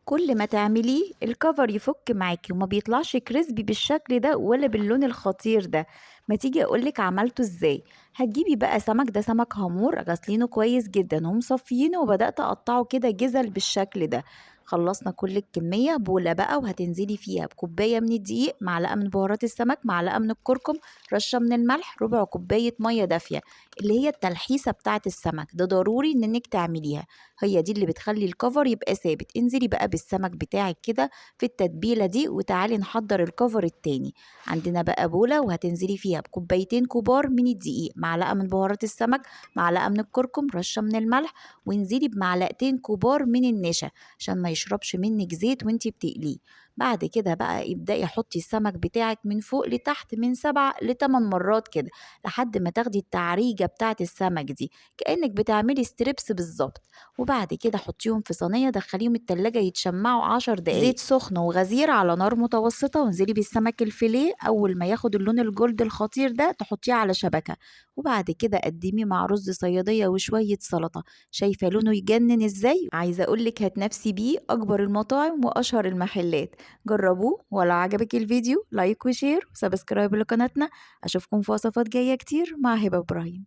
كل ما تعمليه الكفر يفك معاكي وما بيطلعش كريسبي بالشكل ده ولا باللون الخطير ده. ما تيجي اقولك عملته ازاي. هتجيبي بقى سمك، ده سمك هامور غسلينه كويس جدا ومصفيينه، وبدأت اقطعه كده جزل بالشكل ده. خلصنا كل الكمية، بولة بقى وهتنزلي فيها بكوباية من الدقيق، معلقة من بهارات السمك، معلقة من الكركم، رشة من الملح، ربع كوباية مية دافية، اللي هي التلحيسة بتاعة السمك، ده ضروري انك تعمليها. هي دي اللي بتخلي الكفر يبقى ثابت. انزلي بقى بالسمك بتاعك كده في التتبيلة دي، وتعالي نحضر الكفر التاني. عندنا بقى بولة وهتنزلي فيها بكوبايتين كبار من الدقيق، معلقة من بهارات السمك، معلقة من الكركم، رشة من الملح، وانزلي بمعلقتين كبار من النشا عشان ما يشربش منك زيت وانتي بتقليه. بعد كده بقى ابدأي حطي السمك بتاعك من فوق لتحت من 7 ل8 مرات كده، لحد ما تاخدي التعريجة بتاعت السمك دي، كأنك بتعملي ستريبس بالظبط. وبعد كده حطيهم في صينية، دخليهم التلاجة يتشمعوا 10 دقايق، زيت سخن وغزير على نار متوسطة، وانزلي بالسمك الفيليه. أول ما ياخد اللون الجولد الخطير ده تحطيه على شبكة، وبعد كده قدميه مع رز صيادية وشوية سلطة. شايفة لونه يجنن ازاي؟ عايزة أقولك هتنافسي بيه أكبر المطاعم وأشهر المحلات. جربوه، ولو عجبك الفيديو لايك وشير وسبسكرايب لقناتنا. أشوفكم في وصفات جاية كتير مع هبة إبراهيم.